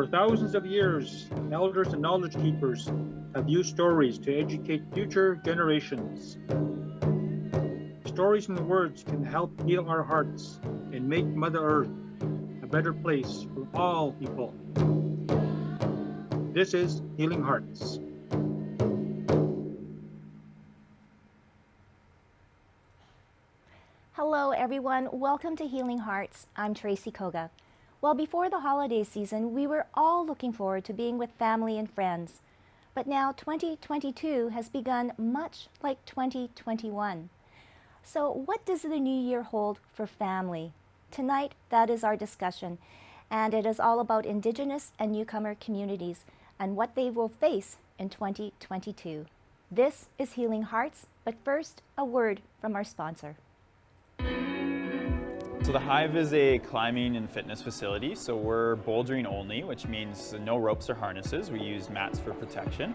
For thousands of years, elders and knowledge keepers have used stories to educate future generations. Stories and words can help heal our hearts and make Mother Earth a better place for all people. This is Healing Hearts. Hello everyone, welcome to Healing Hearts. I'm Tracy Koga. Well, before the holiday season, we were all looking forward to being with family and friends. But now 2022 has begun much like 2021. So what does the new year hold for family? Tonight, that is our discussion, and it is all about Indigenous and newcomer communities and what they will face in 2022. This is Healing Hearts, but first, a word from our sponsor. So the Hive is a climbing and fitness facility, so we're bouldering only, which means no ropes or harnesses. We use mats for protection.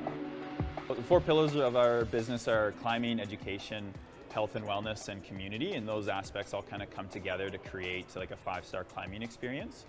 The four pillars of our business are climbing, education, health and wellness, and community, and those aspects all kind of come together to create like a 5-star climbing experience.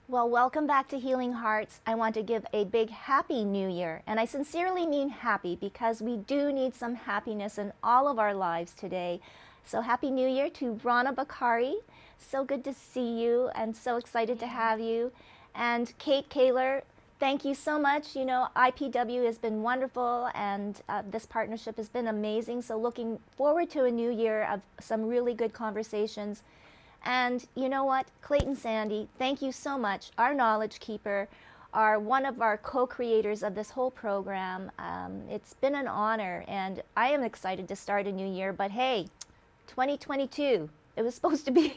Well, welcome back to Healing Hearts. I want to give a big happy new year, and I sincerely mean happy because we do need some happiness in all of our lives today. So happy new year to Rana Bakari. So good to see you and so excited to have you. And Kate Kaler, thank you so much. You know, IPW has been wonderful and this partnership has been amazing. So looking forward to a new year of some really good conversations. And you know what, Clayton Sandy, thank you so much. Our knowledge keeper, one of our co-creators of this whole program. It's been an honor, and I am excited to start a new year. But hey, 2022, it was supposed to be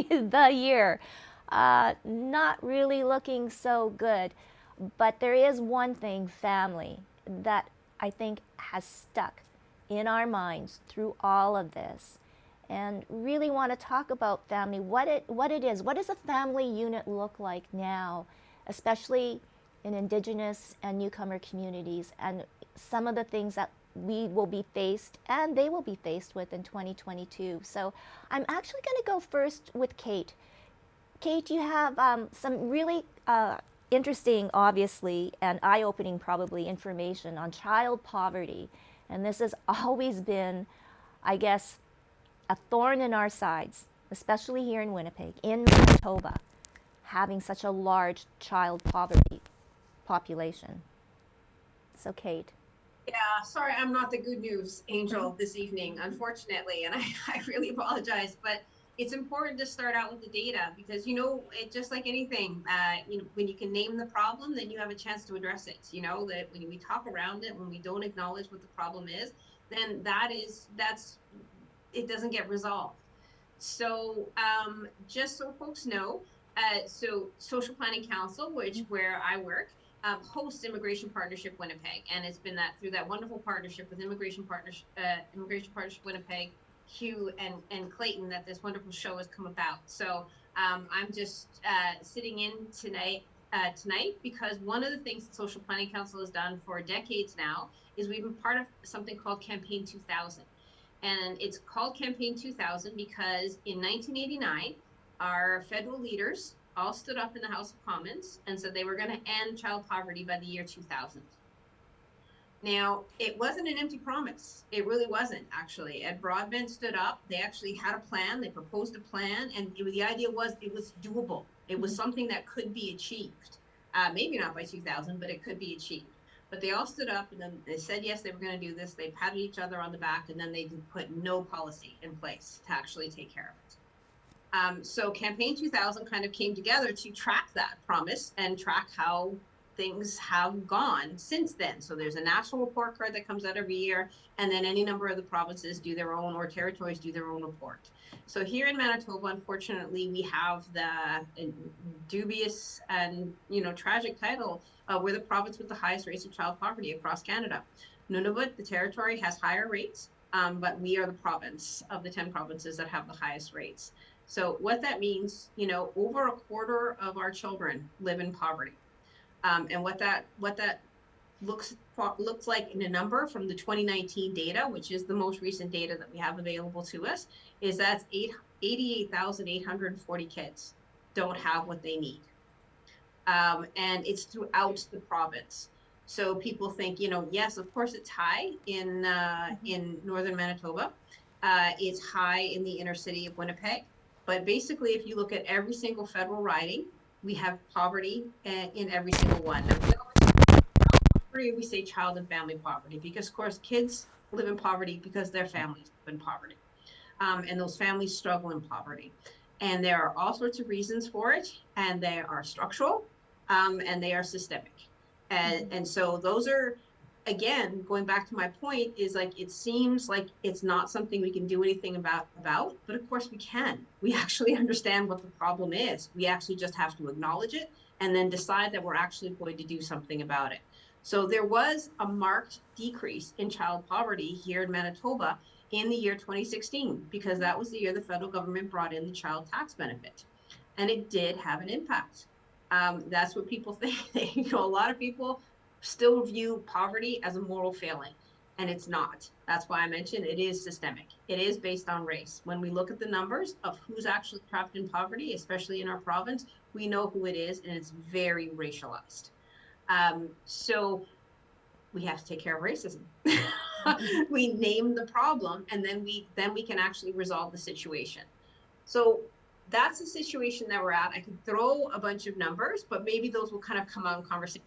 the year. Not really looking so good. But there is one thing, family, that I think has stuck in our minds through all of this. And really want to talk about family, what it is. What does a family unit look like now, especially in Indigenous and newcomer communities, and some of the things that we will be faced and they will be faced with in 2022. So I'm actually going to go first with Kate. Kate, you have some really interesting, obviously, and eye-opening probably information on child poverty. And this has always been, I guess, a thorn in our sides, especially here in Winnipeg, in Manitoba, having such a large child poverty population. So Kate. Yeah, sorry, I'm not the good news angel this evening, unfortunately, and I really apologize, but it's important to start out with the data because, you know, it just like anything, you know, when you can name the problem, then you have a chance to address it. You know, that when we talk around it, when we don't acknowledge what the problem is, then it doesn't get resolved. So just so folks know, so Social Planning Council, where I work, hosts Immigration Partnership Winnipeg, and it's been through that wonderful partnership with Immigration Partnership Winnipeg, Hugh and Clayton, that this wonderful show has come about. So I'm just sitting in tonight because one of the things that Social Planning Council has done for decades now is we've been part of something called Campaign 2000. And it's called Campaign 2000 because in 1989, our federal leaders all stood up in the House of Commons and said they were going to end child poverty by the year 2000. Now, it wasn't an empty promise. It really wasn't, actually. Ed Broadbent stood up. They actually had a plan. They proposed a plan. And the idea was it was doable. It was something that could be achieved. Maybe not by 2000, but it could be achieved. But they all stood up and then they said, yes, they were going to do this. They patted each other on the back and then they put no policy in place to actually take care of it. So Campaign 2000 kind of came together to track that promise and track how things have gone since then. So there's a national report card that comes out every year, and then any number of the provinces do their own, or territories do their own report. So here in Manitoba, unfortunately, we have the dubious and tragic title, we're the province with the highest rates of child poverty across Canada. Nunavut, the territory, has higher rates, but we are the province of the 10 provinces that have the highest rates. So what that means, over a quarter of our children live in poverty. And what that looks like in a number from the 2019 data, which is the most recent data that we have available to us, is that's 88,840 kids don't have what they need. And it's throughout the province. So people think, yes, of course it's high in northern Manitoba. It's high in the inner city of Winnipeg. But basically, if you look at every single federal riding, we have poverty in every single one. Now, we say child and family poverty because, of course, kids live in poverty because their families live in poverty. And those families struggle in poverty. And there are all sorts of reasons for it, and they are structural, and they are systemic. And so those are, again, going back to my point, is like, it seems like it's not something we can do anything about, but of course we can. We actually understand what the problem is. We actually just have to acknowledge it and then decide that we're actually going to do something about it. So there was a marked decrease in child poverty here in Manitoba in the year 2016, because that was the year the federal government brought in the child tax benefit. And it did have an impact. That's what people think. A lot of people still view poverty as a moral failing, and it's not. That's why I mentioned it is systemic. It is based on race. When we look at the numbers of who's actually trapped in poverty, especially in our province, we know who it is, and it's very racialized. So we have to take care of racism. We name the problem, and then we can actually resolve the situation. So that's the situation that we're at. I could throw a bunch of numbers, but maybe those will kind of come out in conversation,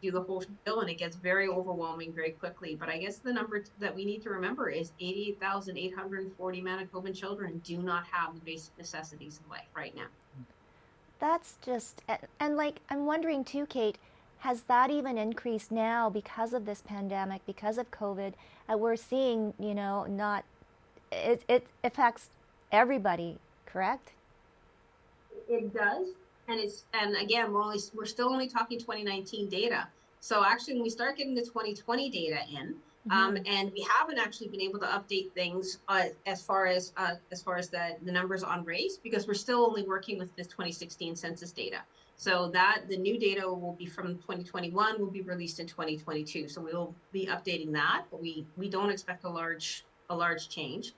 do the whole bill, and it gets very overwhelming very quickly. But I guess the number that we need to remember is 88,840 Manitoban children do not have the basic necessities of life right now. That's just, and like, I'm wondering too, Kate, has that even increased now because of this pandemic, because of COVID? We're seeing, it affects everybody, correct? It does, and again, we're still only talking 2019 data. So actually, when we start getting the 2020 data in, and we haven't actually been able to update things as far as the numbers on race, because we're still only working with this 2016 census data. So that the new data will be from 2021, will be released in 2022. So we will be updating that, but we don't expect a large change.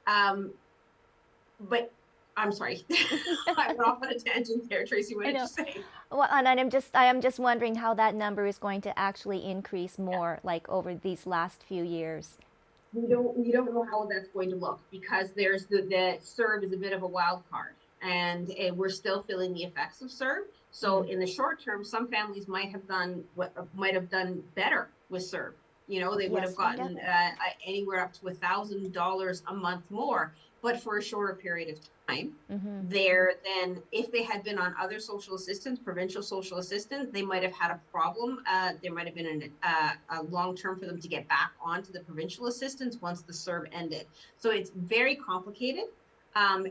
But I'm sorry, I went off on a tangent there, Tracy. What did you say? Well, and I'm just wondering how that number is going to actually increase more, like over these last few years. We don't know how that's going to look, because there's the CERB is a bit of a wild card, and we're still feeling the effects of CERB. So in the short term, some families might have done better with CERB. They would have gotten anywhere up to $1,000 a month more, but for a shorter period of time. Then if they had been on other social assistance, provincial social assistance, they might have had a problem. There might have been a long term for them to get back onto the provincial assistance once the CERB ended. So it's very complicated, and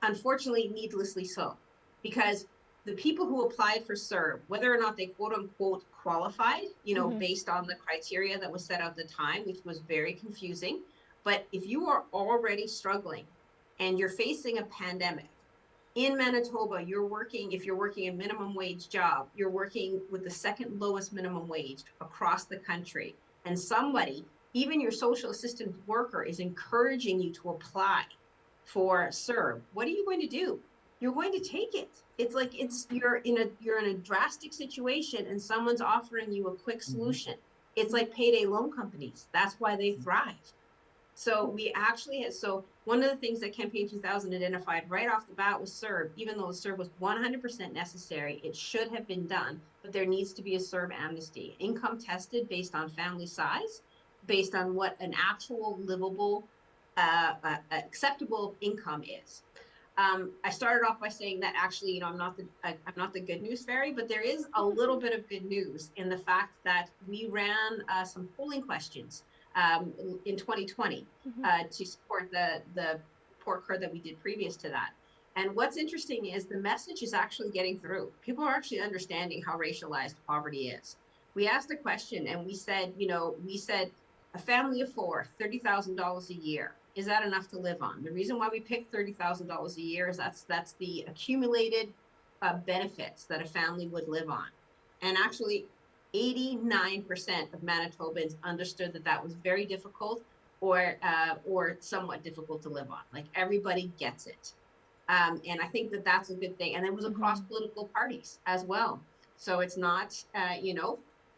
unfortunately, needlessly so, because the people who applied for CERB, whether or not they quote unquote qualified, based on the criteria that was set out at the time, which was very confusing. But if you are already struggling and you're facing a pandemic in Manitoba, if you're working a minimum wage job, you're working with the second lowest minimum wage across the country, and somebody, even your social assistance worker, is encouraging you to apply for CERB, what are you going to do? You're going to take it. It's like you're in a drastic situation, and someone's offering you a quick solution. It's like payday loan companies. That's why they thrive. So we actually one of the things that Campaign 2000 identified right off the bat was CERB. Even though the CERB was 100% necessary, it should have been done, but there needs to be a CERB amnesty, income tested based on family size, based on what an actual livable, acceptable income is. I started off by saying that actually, I'm not the good news fairy, but there is a little bit of good news in the fact that we ran some polling questions in 2020 to support the report card that we did previous to that. And what's interesting is the message is actually getting through. People are actually understanding how racialized poverty is. We asked a question, and we said a family of four, $30,000 a year. Is that enough to live on? The reason why we picked $30,000 a year is that's the accumulated benefits that a family would live on. And actually, 89% of Manitobans understood that that was very difficult or somewhat difficult to live on. Like everybody gets it. And I think that that's a good thing. And it was across political parties as well. So it's not,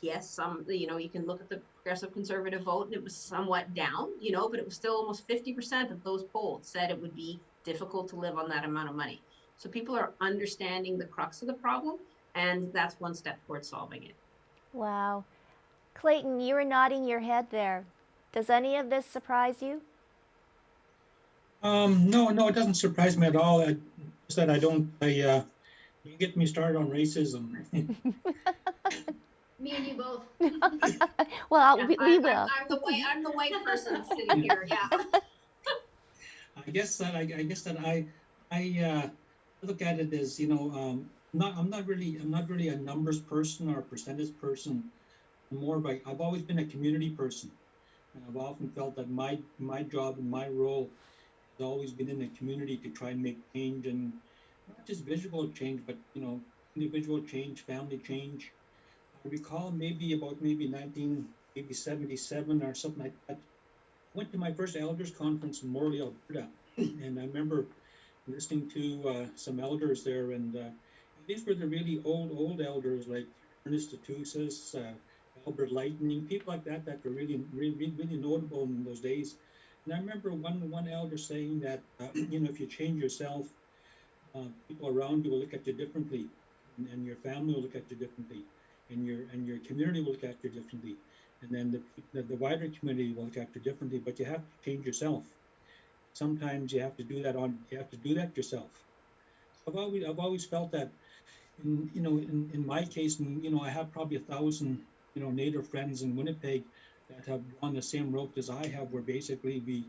yes, you can look at the progressive conservative vote and it was somewhat down, but it was still almost 50% of those polled said it would be difficult to live on that amount of money. So people are understanding the crux of the problem, and that's one step towards solving it. Wow. Clayton, you were nodding your head there. Does any of this surprise you? No, it doesn't surprise me at all. Just that you get me started on racism. Me and you both. Well, Yeah, we will. I'm the white person sitting here. Yeah. I guess that I look at it as, I'm not really a numbers person or a percentage person. I've always been a community person, and I've often felt that my job and my role has always been in the community to try and make change, and not just visual change, but individual change, family change. I recall maybe 1977 or something like that. I went to my first elders conference in Morley, Alberta, and I remember listening to some elders there, and these were the really old elders like Ernest Atusas, Albert Lightning, people like that were really notable in those days. And I remember one elder saying that if you change yourself, people around you will look at you differently, and your family will look at you differently, and your community will look at you differently, and then the wider community will look at you differently. But you have to change yourself. Sometimes you have to do that yourself. I've always felt that in my case, and I have probably 1,000 Native friends in Winnipeg that have gone the same route as I have, where basically we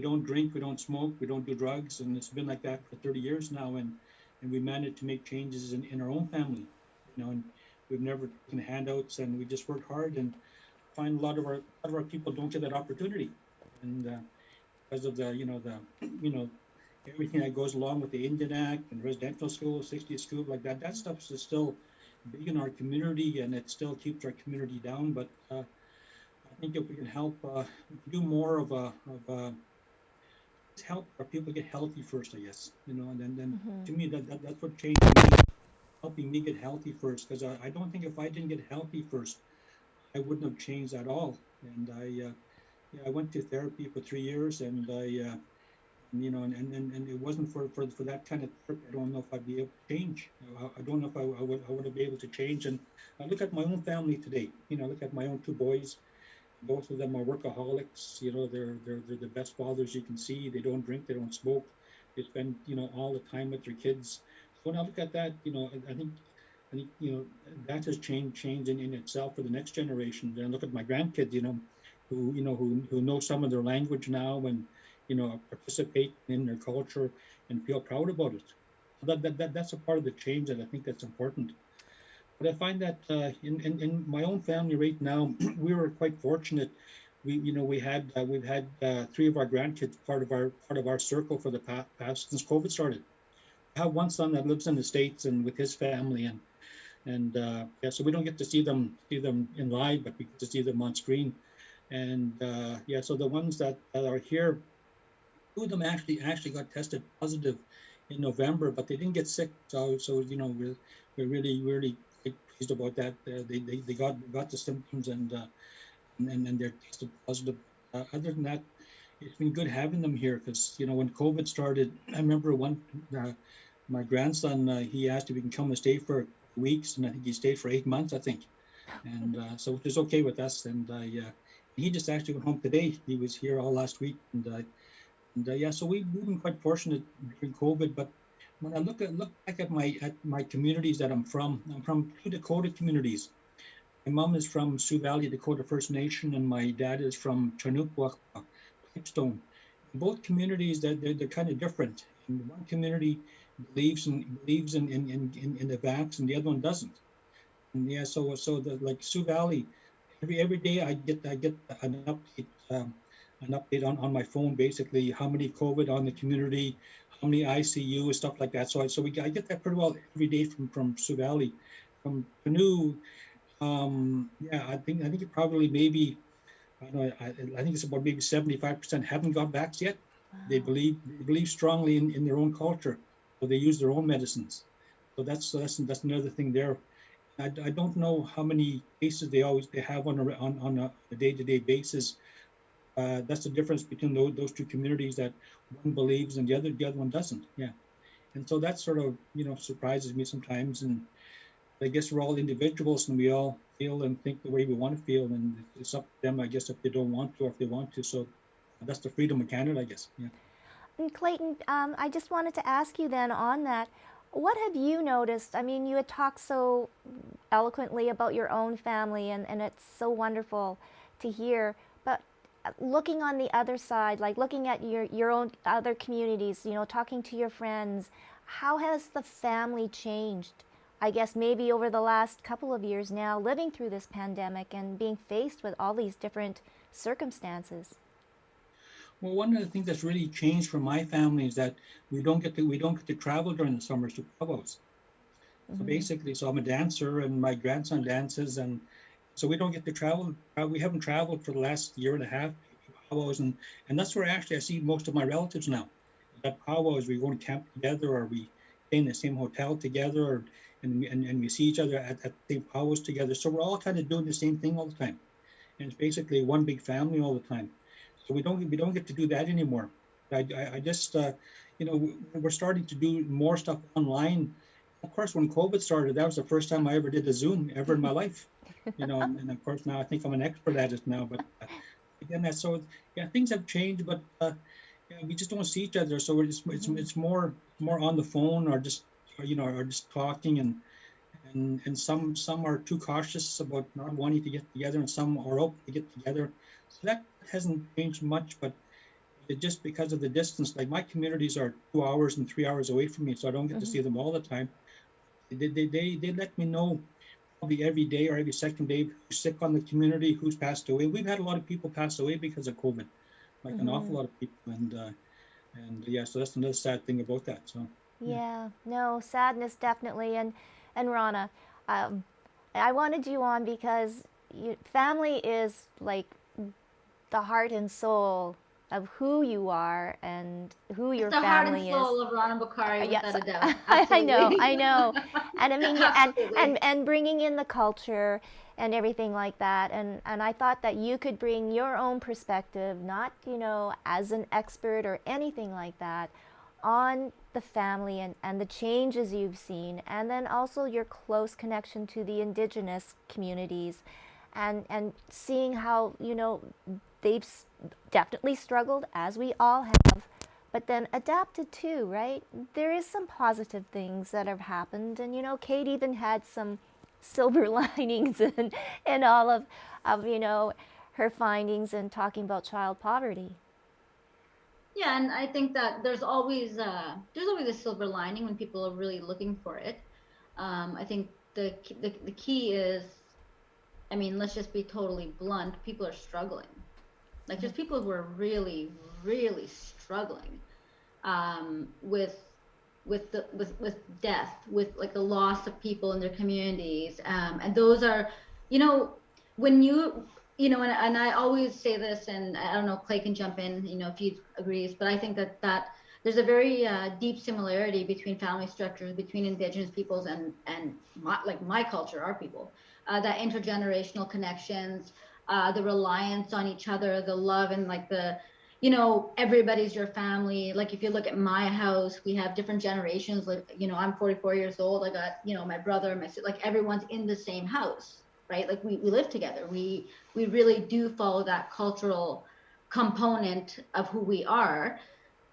don't drink, we don't smoke, we don't do drugs, and it's been like that for 30 years now, and we managed to make changes in our own family, and we've never taken handouts, and we just worked hard, and find a lot of our people don't get that opportunity, and because of everything that goes along with the Indian Act and residential schools, 60 schools like that stuff is still big in our community, and it still keeps our community down. But I think if we can help, do more of help our people get healthy first, I guess, and then to me that's what changed me, helping me get healthy first, because I don't think if I didn't get healthy first, I wouldn't have changed at all. And I went to therapy for 3 years, and and it wasn't for that kind of therapy, I don't know if I'd be able to change. I don't know if I would have been able to change. And I look at my own family today. Look at my own two boys. Both of them are workaholics. They're the best fathers you can see. They don't drink. They don't smoke. They spend all the time with their kids. So when I look at that, I think that has changed in itself for the next generation. And I look at my grandkids, who know some of their language now, and participate in their culture and feel proud about it. So that's a part of the change that I think that's important. But I find that in my own family right now, we were quite fortunate. We've had three of our grandkids part of our circle for the past since COVID started. I have one son that lives in the States and with his family, and so we don't get to see them in live, but we get to see them on screen. And so the ones that are here, two of them actually got tested positive in November, but they didn't get sick. So we're really quite pleased about that. They got the symptoms, and they're tested positive. Other than that, it's been good having them here, because when COVID started, I remember my grandson, he asked if he can come and stay for weeks, and I think he stayed for 8 months, I think, and so which is okay with us. And he just actually went home today. He was here all last week, and so we've been quite fortunate during COVID. But when I look back at my communities that I'm from two Dakota communities. My mom is from Sioux Valley Dakota First Nation, and my dad is from Charnook, Pipestone. Both communities, they're kind of different. And one community believes in the vax, and the other one doesn't. And like Sioux Valley, every day I get an update on my phone, basically how many COVID on the community, how many ICU, stuff like that. So I get that pretty well every day from Sioux Valley. From Canoe, Yeah, I think it probably maybe I don't know. I think it's about maybe 75% haven't got vax yet. Wow. They believe strongly in their own culture, so they use their own medicines. So that's another thing there. I don't know how many cases they have on a day-to-day basis. That's the difference between those two communities, that one believes and the other one doesn't. Yeah, and so that sort of surprises me sometimes. And I guess we're all individuals and we all feel and think the way we want to feel, and it's up to them, I guess, if they don't want to or if they want to. So that's the freedom of Canada, I guess. Yeah. And Clayton, I just wanted to ask you then on that, what have you noticed? I mean, you had talked so eloquently about your own family, and it's so wonderful to hear. But looking on the other side, like looking at your own other communities, talking to your friends, how has the family changed? I guess maybe over the last couple of years now, living through this pandemic and being faced with all these different circumstances. Well, one of the things that's really changed for my family is that we don't get to travel during the summers to powwows. So Mm-hmm. basically, so I'm a dancer and my grandson dances, and so we don't get to travel. We haven't traveled for the last year and a half to powwows, and that's where actually I see most of my relatives now. At powwows, we go and camp together, or we stay in the same hotel together, and we see each other at the same powwows together. So we're all kind of doing the same thing all the time, and it's basically one big family all the time. So we don't get to do that anymore. I just we're starting to do more stuff online. Of course, when COVID started, that was the first time I ever did a Zoom ever in my life. And of course now I think I'm an expert at it now. But again, that's so yeah, things have changed, but yeah, we just don't see each other. So it's more on the phone, or just or just talking, and some are too cautious about not wanting to get together, and some are open to get together. So that hasn't changed much, but just because of the distance, like my communities are 2 hours and 3 hours away from me, so I don't get to Mm-hmm. see them all the time. They let me know probably every day or every second day who's sick on the community, who's passed away. We've had a lot of people pass away because of COVID, like an Mm-hmm. awful lot of people, and yeah, so that's another sad thing about that. So yeah. Yeah, no, sadness definitely. And Rana, um, I wanted you on because family is like the heart and soul of who you are and who It's your the heart and family is. soul of Rana Bukhari, Yes, without a doubt. I know, Absolutely. I know. And I mean, Absolutely. and bringing in the culture and everything like that. And I thought that you could bring your own perspective, not, as an expert or anything like that, on the family and the changes you've seen, and then also your close connection to the Indigenous communities, and seeing how, they've definitely struggled, as we all have, but then adapted too, right? There is some positive things that have happened, and Kate even had some silver linings in all of her findings and talking about child poverty. Yeah, and I think that there's always a silver lining when people are really looking for it. I think the key is, I mean, let's just be totally blunt. People are struggling. Like, there's people who are really, really struggling with with death, with like the loss of people in their communities, and those are, you know, when and I always say this, and I don't know, Clay can jump in, if he agrees, but I think that there's a very deep similarity between family structures between Indigenous peoples and my culture, our people, that intergenerational connections, the reliance on each other, the love, and like everybody's your family. Like, if you look at my house, we have different generations. Like, I'm 44 years old. I got, my brother, my sister, like everyone's in the same house, right? Like, we live together. We really do follow that cultural component of who we are.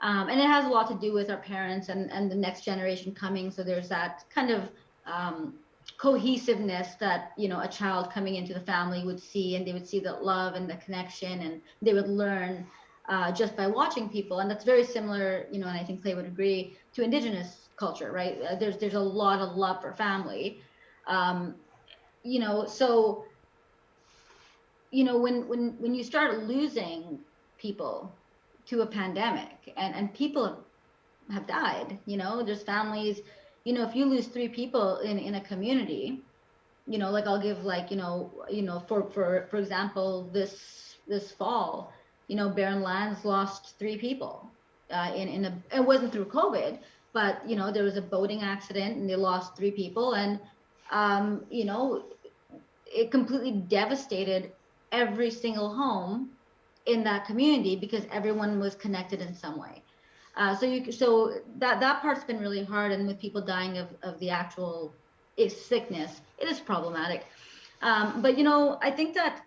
And it has a lot to do with our parents and the next generation coming. So there's that kind of cohesiveness that, a child coming into the family would see, and they would see the love and the connection, and they would learn just by watching people. And that's very similar, and I think Clay would agree, to Indigenous culture, right? There's a lot of love for family. So when you start losing people to a pandemic, and people have died, there's families, if you lose 3 people in a community, like I'll give like, for example, this fall, Barren Lands lost 3 people in a, it wasn't through COVID, but there was a boating accident and they lost 3 people, and um, you know, it completely devastated every single home in that community because everyone was connected in some way. So that part's been really hard, and with people dying of the actual sickness, it is problematic. But I think that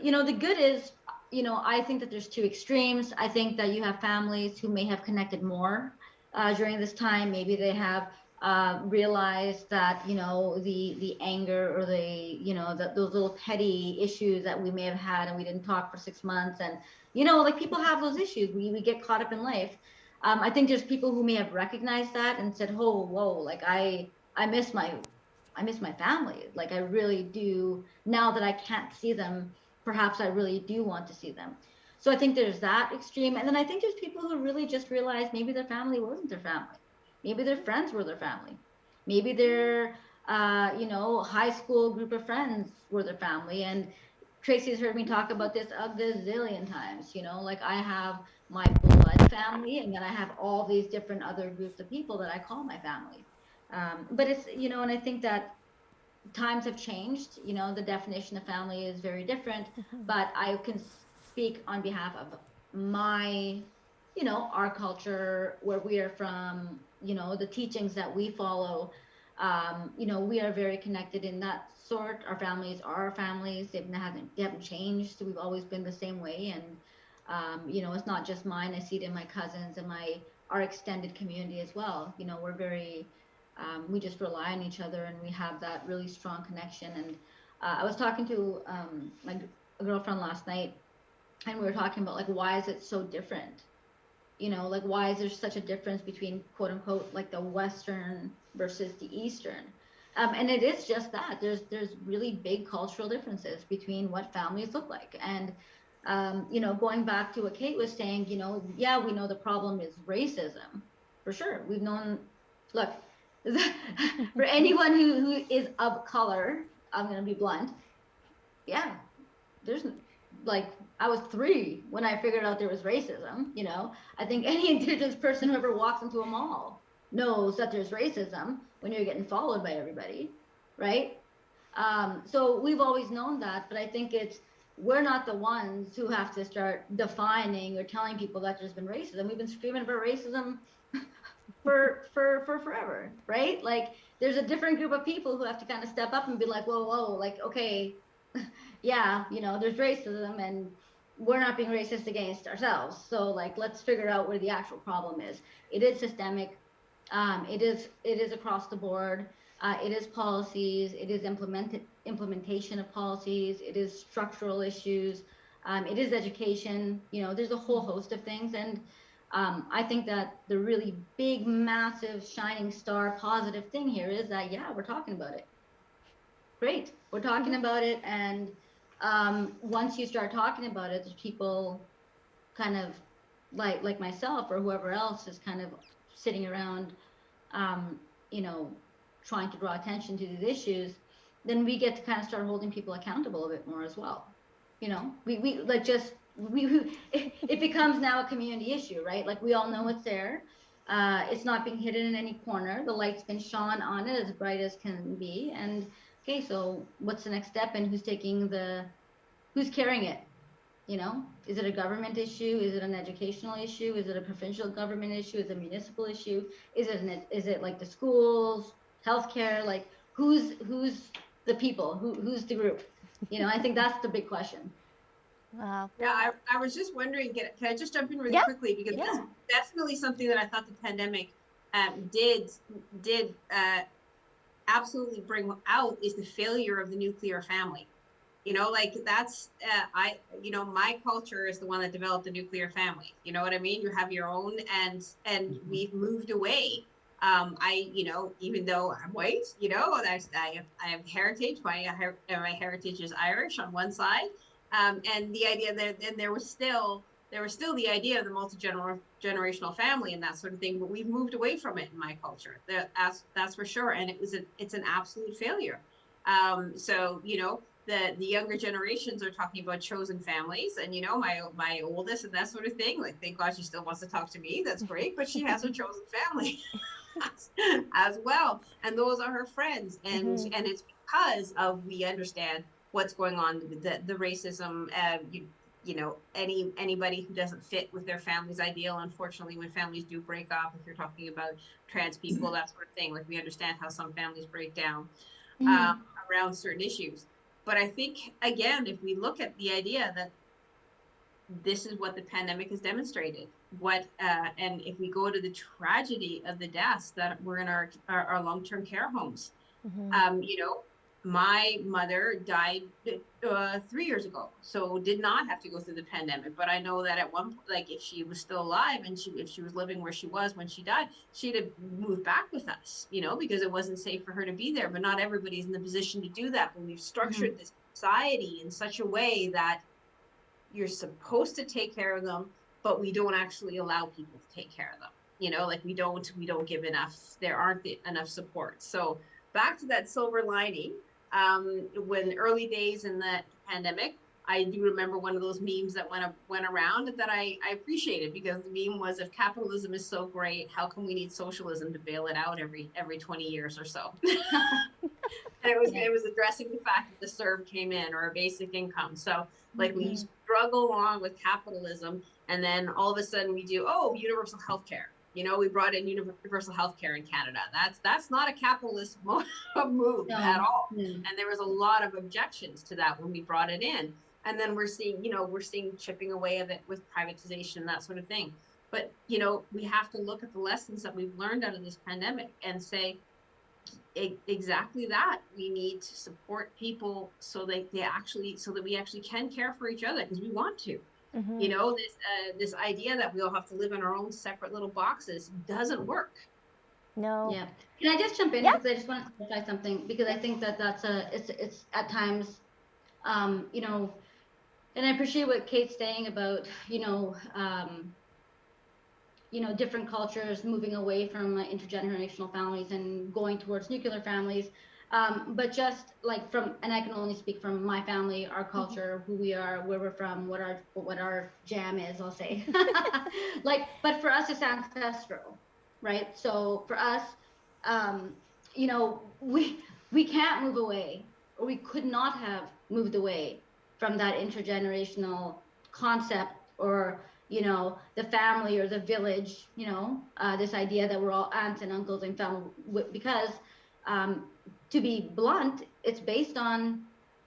the good is, I think that there's 2 extremes. I think that you have families who may have connected more during this time. Maybe they have realized that the anger, or those little petty issues that we may have had, and we didn't talk for 6 months, and like people have those issues. We get caught up in life. I think there's people who may have recognized that and said, "Oh, whoa, like I miss my family. Like I really do. Now that I can't see them, perhaps I really do want to see them." So I think there's that extreme. And then I think there's people who really just realize maybe their family wasn't their family. Maybe their friends were their family. Maybe their, high school group of friends were their family. And Tracy's heard me talk about this a gazillion times. Like I have my blood family, and then I have all these different other groups of people that I call my family. But it's, and I think that times have changed. The definition of family is very different, but I can speak on behalf of my, our culture, where we are from, the teachings that we follow. We are very connected in that sort. Our families are our families. They haven't changed. So we've always been the same way. And, it's not just mine. I see it in my cousins and our extended community as well. We're very, we just rely on each other, and we have that really strong connection. And I was talking to my girlfriend last night, and we were talking about like, why is it so different? Like why is there such a difference between quote unquote like the Western versus the Eastern? And it is just that there's really big cultural differences between what families look like. And going back to what Kate was saying, yeah, we know the problem is racism, for sure. We've known, look, for anyone who is of color, I'm going to be blunt. Yeah, there's like, I was 3 when I figured out there was racism. I think any Indigenous person who ever walks into a mall knows that there's racism when you're getting followed by everybody, right? So we've always known that, but I think we're not the ones who have to start defining or telling people that there's been racism. We've been screaming about racism for forever, right? Like there's a different group of people who have to kind of step up and be like, whoa, like, okay, yeah, there's racism, and we're not being racist against ourselves. So like, let's figure out where the actual problem is. It is systemic. It is across the board. It is policies. It is implementation of policies. It is structural issues. It is education. There's a whole host of things. And I think that the really big, massive, shining star positive thing here is that, yeah, we're talking about it. Great. We're talking about it. And once you start talking about it, there's people kind of like myself or whoever else is kind of sitting around, trying to draw attention to these issues, then we get to kind of start holding people accountable a bit more as well. It becomes now a community issue, right? Like we all know it's there. It's not being hidden in any corner. The light's been shone on it as bright as can be. And okay, so what's the next step, and who's carrying it? Is it a government issue? Is it an educational issue? Is it a provincial government issue? Is it a municipal issue? Is it like the schools, healthcare? Like who's the people? Who's the group? I think that's the big question. Wow. Yeah, I was just wondering, can I just jump in really Yeah. quickly? Because that's definitely something that I thought the pandemic did absolutely bring out, is the failure of the nuclear family. Like that's, my culture is the one that developed the nuclear family. You know what I mean? You have your own, and we've moved away. Even though I'm white, I have heritage. My heritage is Irish on one side. And the idea that then there was still the idea of the multi-generational family and that sort of thing, but we've moved away from it in my culture. That's for sure. And it's an absolute failure. So, the younger generations are talking about chosen families, and my oldest and that sort of thing. Like, thank God she still wants to talk to me. That's great, but she has her chosen family as well, and those are her friends, and it's because of we understand what's going on with the racism. Anybody who doesn't fit with their family's ideal, unfortunately, when families do break up, if you're talking about trans people, that sort of thing, like, we understand how some families break down around certain issues. But I think, again, if we look at the idea that this is what the pandemic has demonstrated, and if we go to the tragedy of the deaths that were in our long-term care homes, my mother died 3 years ago, so did not have to go through the pandemic. But I know that at one point, like, if she was still alive and if she was living where she was when she died, she'd have moved back with us, because it wasn't safe for her to be there. But not everybody's in the position to do that. When we've structured this society in such a way that you're supposed to take care of them, but we don't actually allow people to take care of them. Like, we don't give enough. There aren't enough support. So back to that silver lining. When early days in the pandemic, I do remember one of those memes that went around that I appreciated, because the meme was, if capitalism is so great, how come we need socialism to bail it out every 20 years or so? And it was addressing the fact that the CERB came in, or a basic income. So, like, we struggle along with capitalism, and then all of a sudden we do universal health care. We brought in universal health care in Canada. That's not a capitalist move at all. And there was a lot of objections to that when we brought it in. And then we're seeing chipping away of it with privatization and that sort of thing. But, we have to look at the lessons that we've learned out of this pandemic and say exactly that. We need to support people so that we actually can care for each other, because we want to. This idea that we all have to live in our own separate little boxes doesn't work. No. Yeah. Can I just jump in? Yeah. Because I just want to clarify something, because I think that it's at times, and I appreciate what Kate's saying about, different cultures moving away from intergenerational families and going towards nuclear families. But just like and I can only speak from my family, our culture, who we are, where we're from, what our jam is, I'll say. But for us, it's ancestral, right? So for us, we can't move away, or we could not have moved away from that intergenerational concept, or the family or the village, this idea that we're all aunts and uncles and family, because to be blunt, it's based on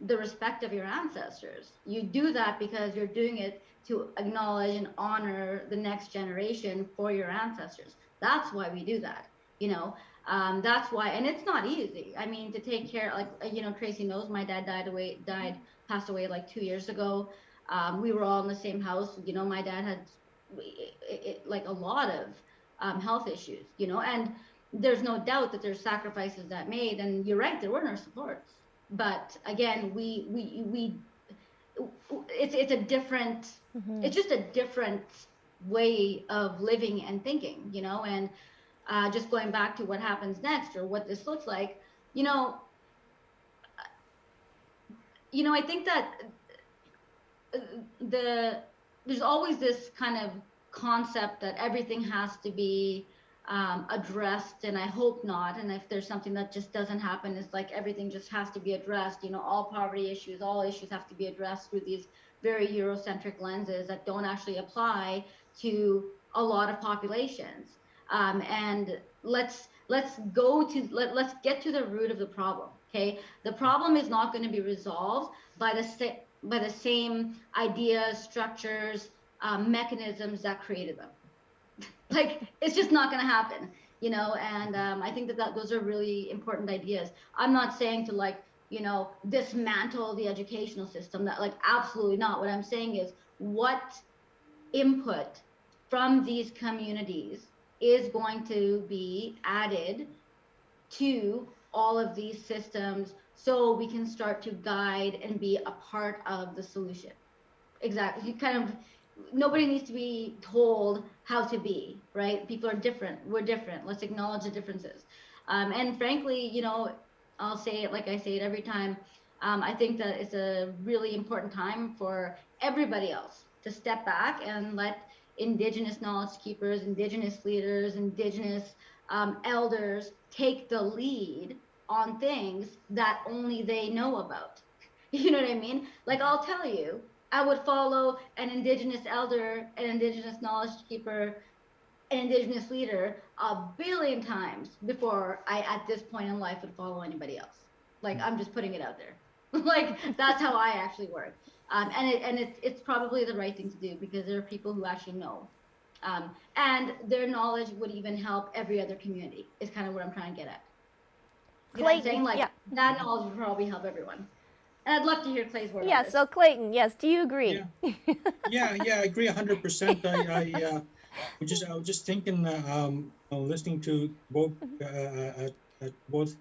the respect of your ancestors. You do that because you're doing it to acknowledge and honor the next generation for your ancestors. That's why we do that, that's why, and it's not easy. I mean, to take care, like, Tracy knows, my dad passed away like 2 years ago. We were all in the same house. My dad had like a lot of health issues, and there's no doubt that there's sacrifices that made, and you're right, there were no supports. But again, it's a different, it's just a different way of living and thinking, and just going back to what happens next, or what this looks like, I think that there's always this kind of concept that everything has to be addressed, and I hope not. And if there's something that just doesn't happen, it's like everything just has to be addressed. All poverty issues, all issues have to be addressed through these very Eurocentric lenses that don't actually apply to a lot of populations. And let's get to the root of the problem. Okay, the problem is not going to be resolved by the same ideas, structures, mechanisms that created them. Like, it's just not going to happen, and I think that those are really important ideas. I'm not saying to dismantle the educational system, that absolutely not. What I'm saying is, what input from these communities is going to be added to all of these systems, so we can start to guide and be a part of the solution. Exactly. Nobody needs to be told how to be, right? People are different. We're different. Let's acknowledge the differences. And frankly, I'll say it like I say it every time. I think that it's a really important time for everybody else to step back and let Indigenous knowledge keepers, Indigenous leaders, Indigenous elders take the lead on things that only they know about. You know what I mean? Like, I'll tell you, I would follow an Indigenous elder, an Indigenous knowledge keeper, an Indigenous leader a billion times before I, at this point in life, would follow anybody else. Like, I'm just putting it out there. Like, that's how I actually work. It's probably the right thing to do because there are people who actually know. And their knowledge would even help every other community, is kind of what I'm trying to get at. You know what I'm saying? Like, yeah. that knowledge would probably help everyone. And I'd love to hear Clay's word Yeah, on this. so Clayton, yes, do you agree? Yeah, I agree 100%. I was just thinking, listening to both both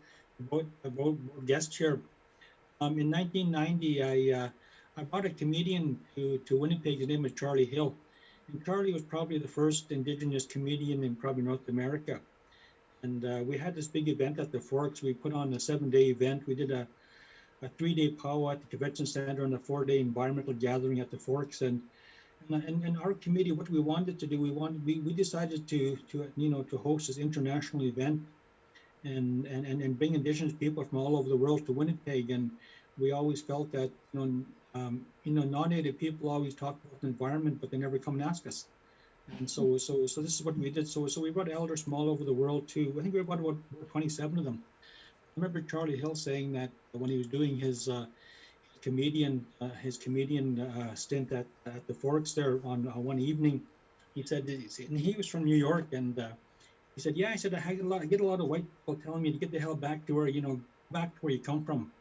both guests here. In 1990, I brought a comedian to Winnipeg. His name was Charlie Hill, and Charlie was probably the first Indigenous comedian in probably North America. And we had this big event at the Forks. We put on a 7-day event. We did a 3-day powwow at the convention center and a 4-day environmental gathering at the Forks. And our committee, what we wanted to do, we decided to host this international event and bring Indigenous people from all over the world to Winnipeg. And we always felt that non-Native people always talk about the environment, but they never come and ask us. And so this is what we did. So we brought elders from all over the world too. I think we brought about 27 of them. I remember Charlie Hill saying that when he was doing his comedian stint at the Forks there on one evening, he said, and he was from New York, and he said, yeah, I said, I get a lot of white people telling me to get the hell back to where you come from.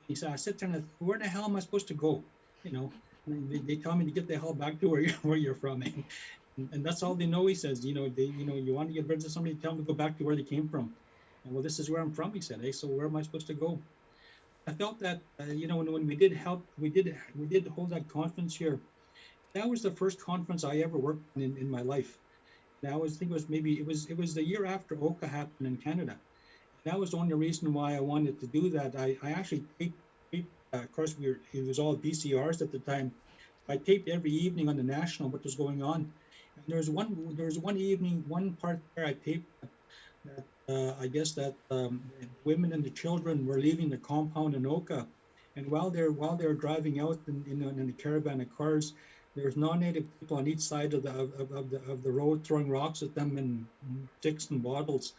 He said, I sit there and where the hell am I supposed to go? They tell me to get the hell back to where you're from. And that's all they know. He says, you want to get rid of somebody, tell them to go back to where they came from. And well, this is where I'm from, he said. Hey, so where am I supposed to go? I felt that, when we did hold that conference here, that was the first conference I ever worked in my life. And I think it was the year after Oka happened in Canada. That was the only reason why I wanted to do that. I actually taped of course, it was all VCRs at the time. I taped every evening on the National what was going on. And there was one evening, one part there I taped that I guess that the women and the children were leaving the compound in Oka, and while they're driving out in the caravan of cars, there's non-native people on each side of the road throwing rocks at them and sticks and bottles,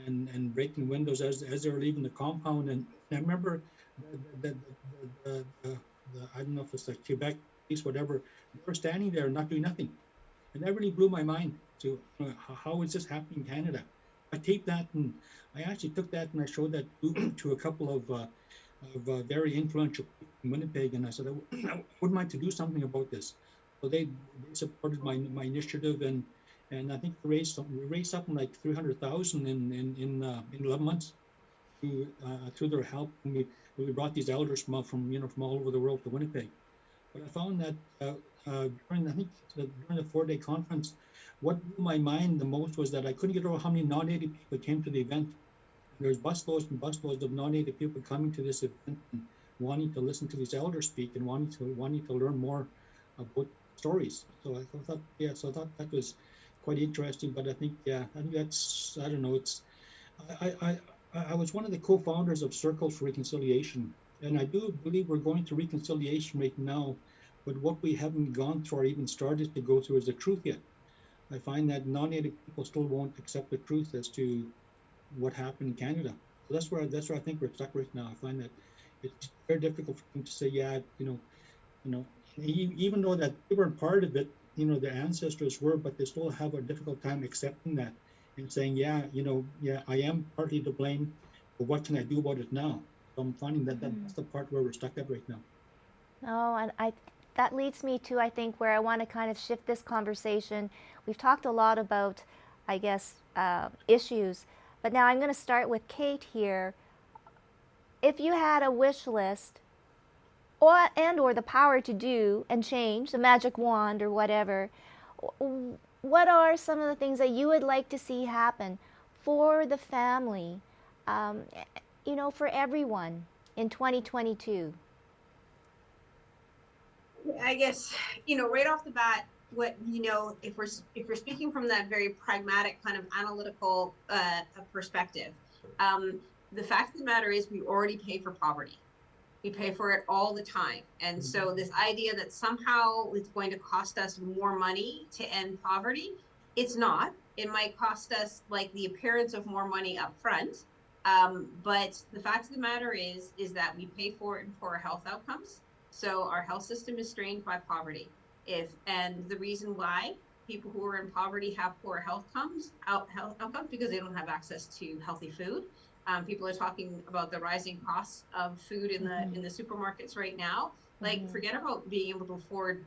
and breaking windows as they were leaving the compound. And I remember the I don't know if it's the Quebec police, whatever, they were standing there not doing nothing, and that really blew my mind. To how is this happening in Canada? I taped that, and I actually took that and I showed that to a couple of very influential people in Winnipeg, and I said I would like to do something about this. So they supported my initiative, and I think we raised something like 300,000 in 11 months through their help. And we brought these elders from all over the world to Winnipeg. But I found that during the 4-day conference, what blew my mind the most was that I couldn't get over how many non-native people came to the event. There's busloads and busloads of non-native people coming to this event and wanting to listen to these elders speak and wanting to learn more about stories. So I thought that was quite interesting. But I think that's, I don't know. It's I was one of the co-founders of Circles for Reconciliation, and I do believe we're going through reconciliation right now. But what we haven't gone through or even started to go through is the truth yet. I find that non-native people still won't accept the truth as to what happened in Canada. So that's where I think we're stuck right now. I find that it's very difficult for them to say, even though that they weren't part of it, their ancestors were, but they still have a difficult time accepting that and saying, I am partly to blame, but what can I do about it now? So I'm finding that that's the part where we're stuck at right now. Oh, and that leads me to, I think, where I want to kind of shift this conversation. We've talked a lot about, I guess, issues, but now I'm going to start with Kate here. If you had a wish list or the power to do and change, the magic wand or whatever, what are some of the things that you would like to see happen for the family? for everyone in 2022? I guess, right off the bat, what, if we're speaking from that very pragmatic kind of analytical perspective, the fact of the matter is we already pay for poverty. We pay for it all the time. And so this idea that somehow it's going to cost us more money to end poverty, it's not. It might cost us like the appearance of more money up front. But the fact of the matter is that we pay for it in poorer health outcomes. So our health system is strained by poverty. And the reason why people who are in poverty have poor health outcomes because they don't have access to healthy food. People are talking about the rising costs of food in the supermarkets right now. Like, forget about being able to afford,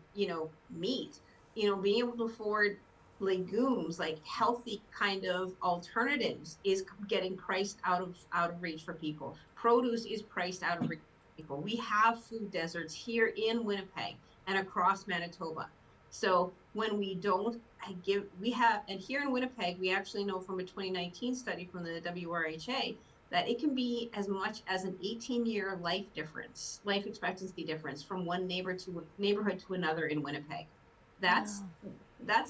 meat, being able to afford legumes, like healthy kind of alternatives, is getting priced out of reach for people. Produce is priced out of reach for people. We have food deserts here in Winnipeg and across Manitoba. So when we don't and here in Winnipeg, we actually know from a 2019 study from the WRHA that it can be as much as an 18-year life expectancy difference from one neighborhood to another in Winnipeg. That's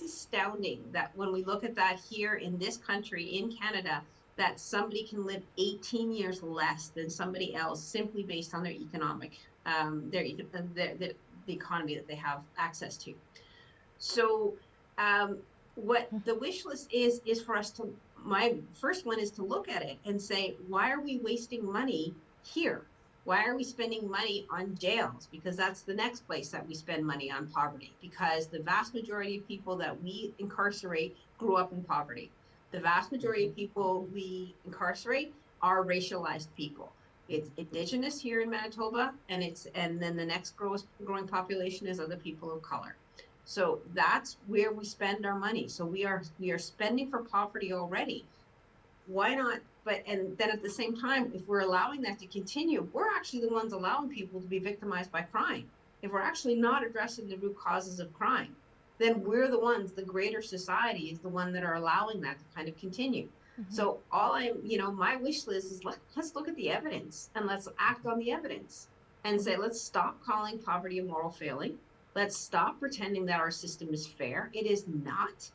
astounding, that when we look at that here in this country, in Canada, that somebody can live 18 years less than somebody else simply based on their economic, the economy that they have access to. So what the wish list is for us to, my first one is to look at it and say, why are we wasting money here? Why are we spending money on jails? Because that's the next place that we spend money on poverty, because the vast majority of people that we incarcerate grew up in poverty. The vast majority of people we incarcerate are racialized people. It's Indigenous here in Manitoba, and then the next growing population is other people of color. So that's where we spend our money. So we are spending for poverty already. Why not? And then at the same time, if we're allowing that to continue, we're actually the ones allowing people to be victimized by crime. If we're actually not addressing the root causes of crime, then we're the ones, the greater society is the one that are allowing that to kind of continue. So my wish list is let's look at the evidence and let's act on the evidence and say, let's stop calling poverty a moral failing. Let's stop pretending that our system is fair. It is not.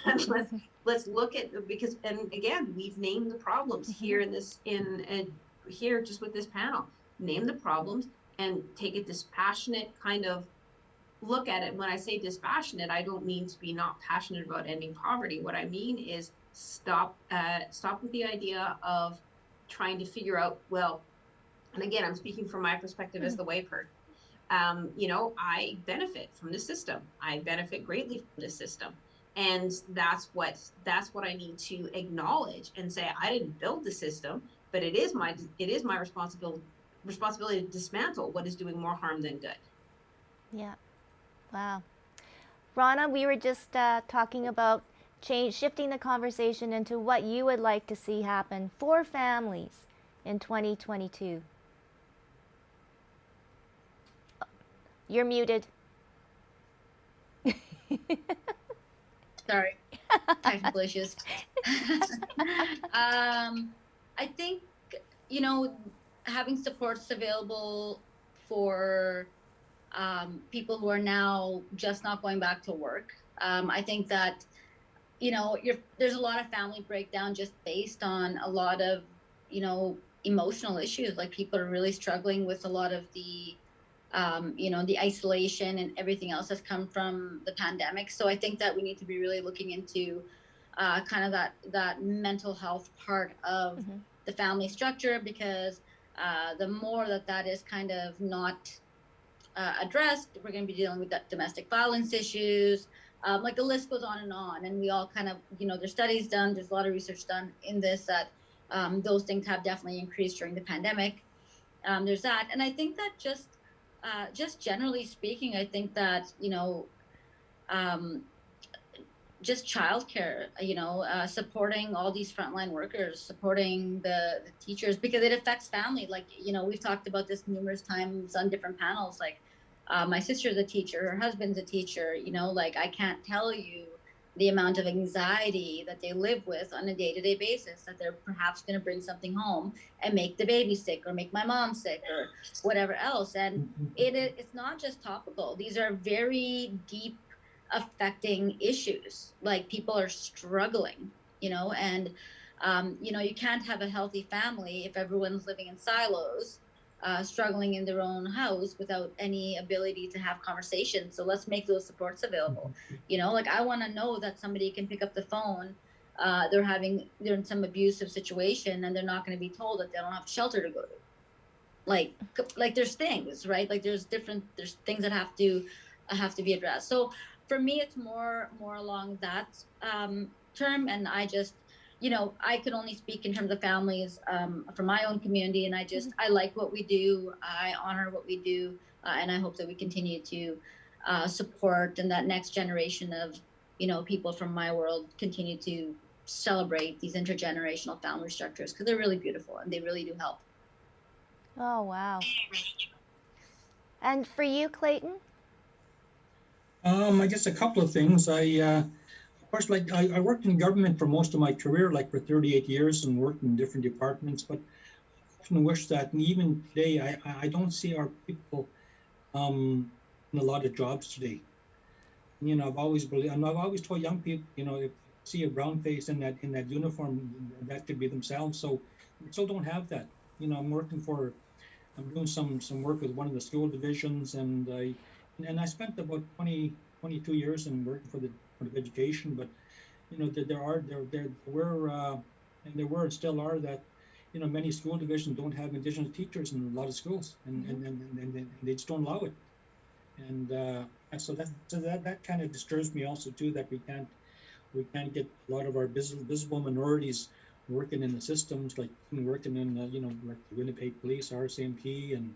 And let's look at, and again, we've named the problems here here just with this panel. Name the problems and take a dispassionate kind of look at it. When I say dispassionate, I don't mean to be not passionate about ending poverty. What I mean is stop with the idea of trying to figure out, well, and again, I'm speaking from my perspective as the wayperson. I benefit from the system. I benefit greatly from the system. And that's what I need to acknowledge and say, I didn't build the system, but it is my responsibility to dismantle what is doing more harm than good. Yeah. Wow. Rana, we were just talking about shifting the conversation into what you would like to see happen for families in 2022. You're muted. Sorry, technical issues. I think, having supports available for people who are now just not going back to work. I think that, there's a lot of family breakdown just based on a lot of, emotional issues. Like, people are really struggling with a lot of the the isolation and everything else that's come from the pandemic. So I think that we need to be really looking into kind of that mental health part of the family structure, because the more that is kind of not addressed, we're going to be dealing with that domestic violence issues. Like, the list goes on, and we all kind of, there's studies done, there's a lot of research done in this, that those things have definitely increased during the pandemic. There's that. And I think that just generally speaking, I think that, just childcare, supporting all these frontline workers, supporting the teachers, because it affects family. Like, we've talked about this numerous times on different panels. Like, my sister's a teacher, her husband's a teacher, like, I can't tell you the amount of anxiety that they live with on a day-to-day basis, that they're perhaps going to bring something home and make the baby sick or make my mom sick or whatever else. And it's not just topical. These are very deep affecting issues. Like, people are struggling, and you can't have a healthy family if everyone's living in silos, struggling in their own house without any ability to have conversations. So let's make those supports available. Like, I want to know that somebody can pick up the phone. They're in some abusive situation, and they're not going to be told that they don't have shelter to go to. Like there's things, right? Like there's things that have to be addressed. So for me, it's more along that term. And I just, I could only speak in terms of families from my own community, and I like what we do. I honor what we do, and I hope that we continue to support, and that next generation of people from my world continue to celebrate these intergenerational family structures, because they're really beautiful and they really do help. Oh, wow. And for you, Clayton? I guess a couple of things. Of course, like I worked in government for most of my career, like for 38 years, and worked in different departments. But I often wish that, and even today, I don't see our people in a lot of jobs today. I've always believed, and I've always told young people, if you see a brown face in that uniform, that could be themselves. So we still don't have that. I'm doing some work with one of the school divisions, and I spent about 22 years in working for the Department of Education. But there were and still are that many school divisions don't have Indigenous teachers in a lot of schools, and they just don't allow it. And so that kind of disturbs me also too, that we can't get a lot of our visible minorities working in the systems, like working in like the Winnipeg Police, RCMP, and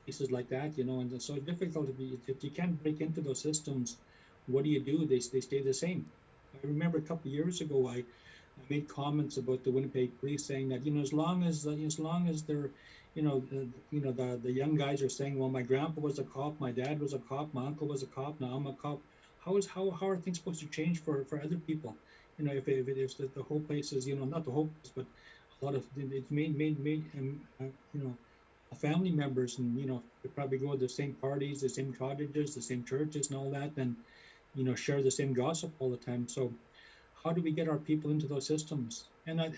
places like that. And it's so difficult if you can't break into those systems. What do? They stay the same. I remember a couple of years ago, I made comments about the Winnipeg Police, saying that as long as they're the young guys are saying, well, my grandpa was a cop, my dad was a cop, my uncle was a cop, now I'm a cop. How are things supposed to change for other people? If the whole place is not the whole place, but a lot of it's made family members, and they probably go to the same parties, the same cottages, the same churches, and all that, and share the same gossip all the time. So how do we get our people into those systems? And I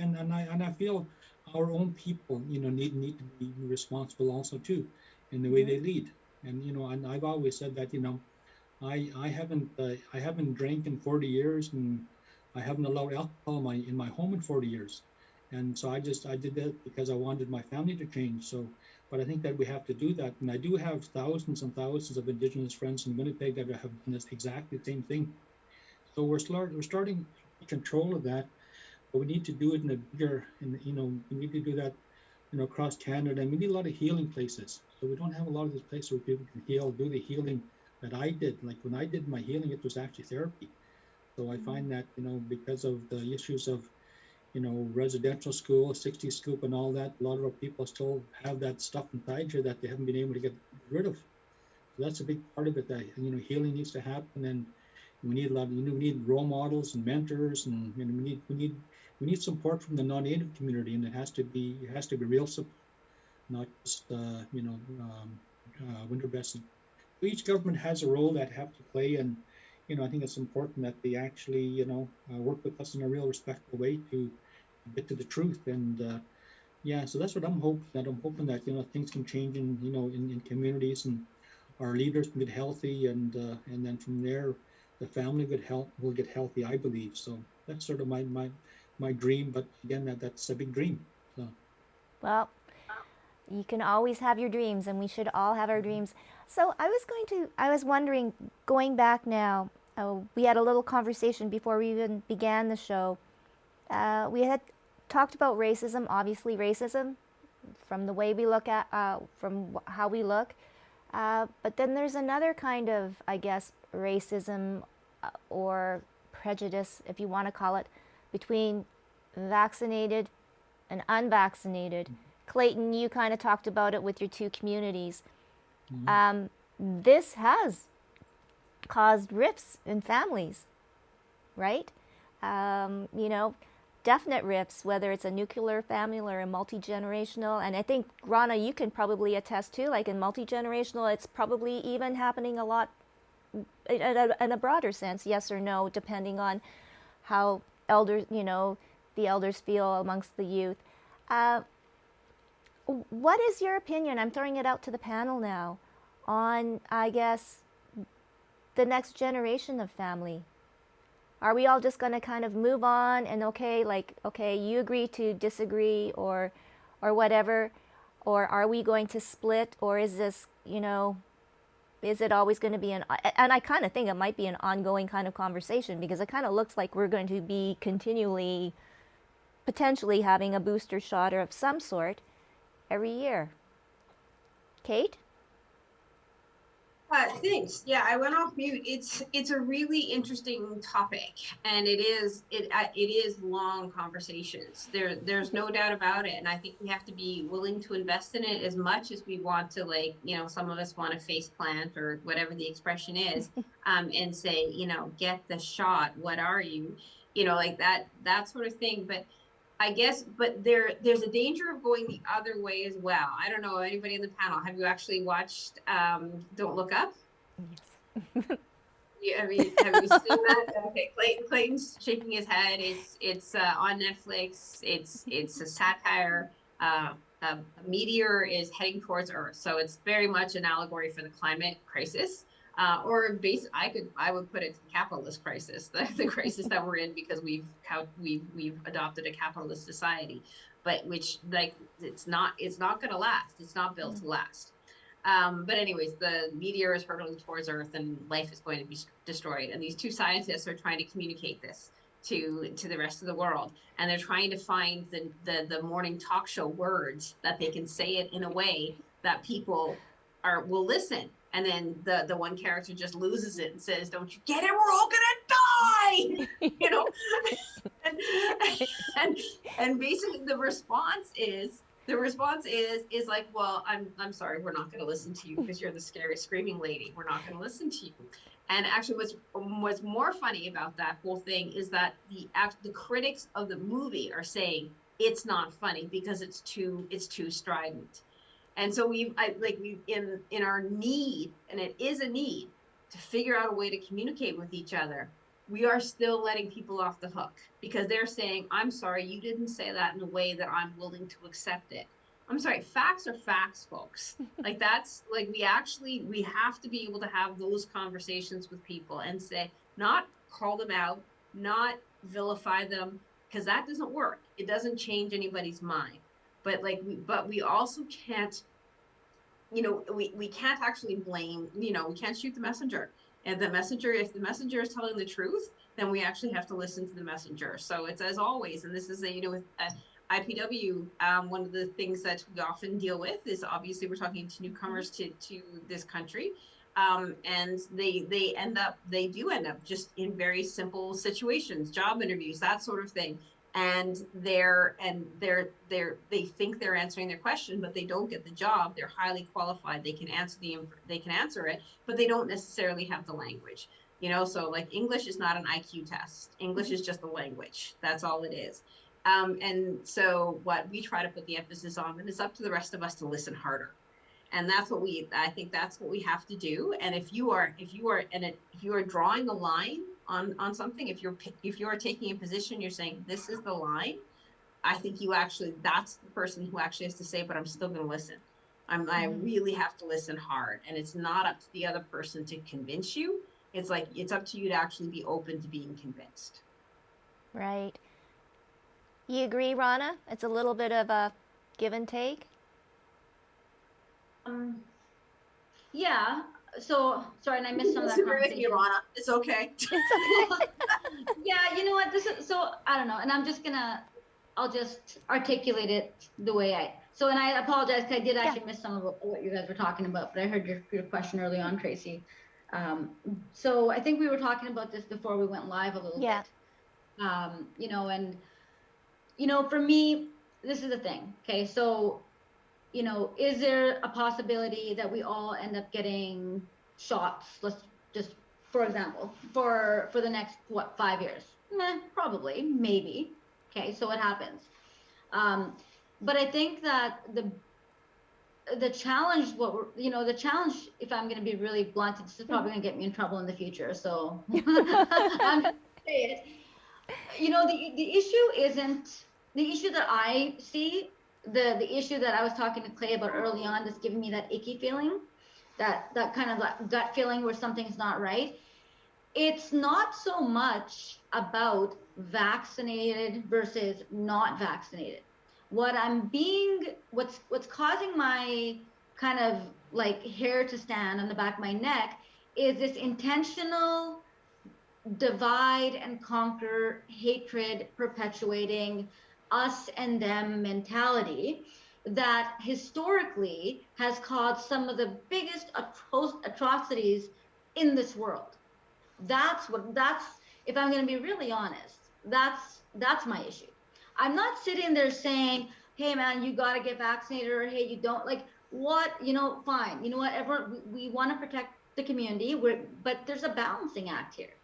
feel our own people need to be responsible also too, in the way they lead. And I've always said that I haven't drank in 40 years, and I haven't allowed alcohol in my home in 40 years. And so I did that because I wanted my family to change. So, but I think that we have to do that. And I do have thousands and thousands of Indigenous friends in Winnipeg that have done this exactly the same thing. So we're starting to take control of that, but we need to do it in a bigger, we need to do that, across Canada. And we need a lot of healing places. So we don't have a lot of these places where people can do the healing that I did. Like when I did my healing, it was actually therapy. So I find that, because of the issues of, residential school, 60 scoop and all that, a lot of our people still have that stuff inside here that they haven't been able to get rid of. So that's a big part of it, that, healing needs to happen. And we need a lot. We need role models and mentors, and we need support from the non-Native community, and it has to be real support, not just winter dressing. So each government has a role that have to play, and I think it's important that they actually work with us in a real respectful way to get to the truth. And so that's what I'm hoping. I'm hoping that things can change in communities, and our leaders can get healthy, and then from there the family will get healthy, I believe. So that's sort of my dream. But again, that's a big dream. So. Well, you can always have your dreams, and we should all have our dreams. So I was wondering, going back now, we had a little conversation before we even began the show. We had talked about racism, obviously racism, from the way we look at, from how we look. But then there's another kind of, I guess, racism or prejudice, if you want to call it, between vaccinated and unvaccinated. Clayton, you kind of talked about it with your two communities. This has caused rifts in families. right? You know, definite rifts, whether it's a nuclear family or a multi-generational. And I think, Rana, you can probably attest too, like in multi-generational, it's probably even happening a lot in a broader sense, yes or no, depending on how elders, you know, the elders feel amongst the youth. What is your opinion? I'm throwing it out to the panel now on, I guess, the next generation of family. Are we all just going to kind of move on and okay, you agree to disagree or whatever, or are we going to split, or is this, you know, is it always going to be and I kind of think it might be an ongoing kind of conversation, because it kind of looks like we're going to be continually potentially having a booster shot or of some sort every year. Kate? Thanks. Yeah, I went off mute. It's a really interesting topic, and it is long conversations. There's no doubt about it, and I think we have to be willing to invest in it as much as we want to, like, you know, some of us want to face plant or whatever the expression is, and say, you know, get the shot. What are you know, like that sort of thing. But I guess, but there's a danger of going the other way as well. I don't know, anybody in the panel, have you actually watched Don't Look Up? Yes. Yeah, have you seen that? Okay, Clayton's shaking his head. It's on Netflix. It's a satire. A meteor is heading towards Earth, so it's very much an allegory for the climate crisis. I would put it to the capitalist crisis, the crisis that we're in because we've adopted a capitalist society, but which, like, it's not going to last. It's not built to last. But anyways, the meteor is hurtling towards Earth and life is going to be destroyed. And these two scientists are trying to communicate this to the rest of the world, and they're trying to find the morning talk show words that they can say it in a way that people will listen. And then the one character just loses it and says, "Don't you get it? We're all gonna die!" You know, and basically the response is like, "Well, I'm sorry, we're not going to listen to you because you're the scary screaming lady. We're not going to listen to you." And actually, what's more funny about that whole thing is that the critics of the movie are saying it's not funny because it's too strident. And so we've in our need, and it is a need to figure out a way to communicate with each other, we are still letting people off the hook because they're saying, "I'm sorry, you didn't say that in a way that I'm willing to accept it." I'm sorry, facts are facts, folks. Like, that's like, we have to be able to have those conversations with people and say, not call them out, not vilify them, because that doesn't work. It doesn't change anybody's mind. But we also can't, you know, we can't actually blame, you know, we can't shoot the messenger. And if the messenger is telling the truth, then we actually have to listen to the messenger. So it's, as always, and this is with IPW, one of the things that we often deal with is, obviously, we're talking to newcomers to this country. And they do end up just in very simple situations, job interviews, that sort of thing. And they think they're answering their question, but they don't get the job. They're highly qualified. They can answer it, but they don't necessarily have the language. You know, so like, English is not an IQ test. English is just a language. That's all it is. And so what we try to put the emphasis on, and it's up to the rest of us to listen harder. And I think that's what we have to do. And if you are drawing the line on something, if you're taking a position, you're saying, this is the line, I think that's the person who actually has to say, but I'm still going to listen. I really have to listen hard. And it's not up to the other person to convince you. It's like, it's up to you to actually be open to being convinced. Right. You agree, Rana? It's a little bit of a give and take. Yeah. So sorry, and I missed some of that conversation. With you, Rana. It's okay. It's okay. Yeah, you know what? This is, so I don't know, and I'll just articulate it the way and I apologize because I did actually miss some of what you guys were talking about, but I heard your question early on, Tracy. So I think we were talking about this before we went live a little bit. You know, and you know, for me, this is the thing. Okay, so, you know, is there a possibility that we all end up getting shots? Let's just for example, for the next, what, 5 years? Probably, maybe. Okay, so it happens. But I think that the challenge, the challenge, if I'm going to be really blunt, this is probably going to get me in trouble in the future. So I'm going to say it. The issue isn't the issue that I see. The issue that I was talking to Clay about early on, that's giving me that icky feeling, that kind of that gut feeling where something's not right. It's not so much about vaccinated versus not vaccinated. What's causing my kind of like hair to stand on the back of my neck is this intentional divide and conquer, hatred perpetuating, us and them mentality that historically has caused some of the biggest atrocities in this world. That's if I'm going to be really honest, that's my issue. I'm not sitting there saying, hey man, you got to get vaccinated, or hey, you don't, like, what, fine, you know what, everyone, we want to protect the community, but there's a balancing act here.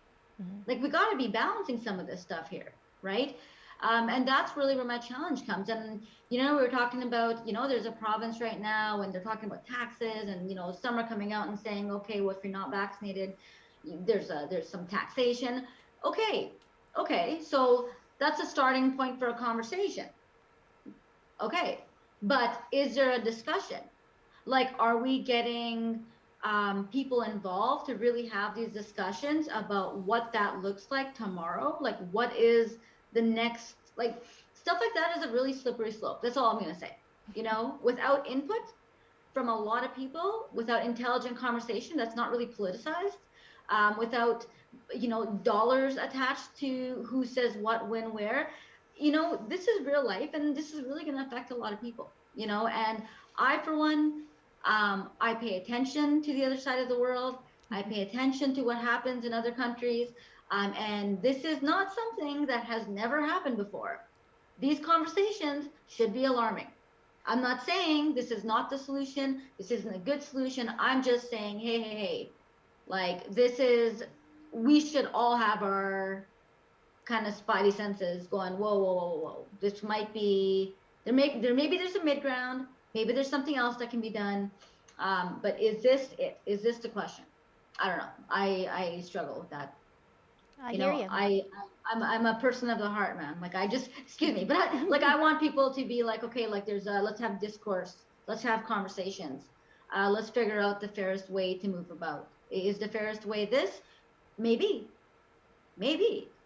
Like, we got to be balancing some of this stuff here, right? And that's really where my challenge comes. And we were talking about, there's a province right now and they're talking about taxes, and some are coming out and saying, okay, well, if you're not vaccinated, there's some taxation. Okay, so that's a starting point for a conversation. Okay, but is there a discussion? Like, are we getting people involved to really have these discussions about what that looks like tomorrow? Like, what is the next, like, stuff like that is a really slippery slope. That's all I'm going to say. Without input from a lot of people, without intelligent conversation that's not really politicized, without dollars attached to who says what, when, where, this is real life, and this is really going to affect a lot of people. And I, for one, I pay attention to the other side of the world. I pay attention to what happens in other countries, and this is not something that has never happened before. These conversations should be alarming. I'm not saying this is not the solution. This isn't a good solution. I'm just saying, hey, like, we should all have our kind of spidey senses going, whoa. This might be, maybe there's a mid-ground. Maybe there's something else that can be done. But is this it? Is this the question? I don't know. I struggle with that. I hear you. I'm a person of the heart, man. Like, excuse me, but I want people to be like, okay, like, let's have discourse. Let's have conversations. Let's figure out the fairest way to move about. Is the fairest way this? Maybe,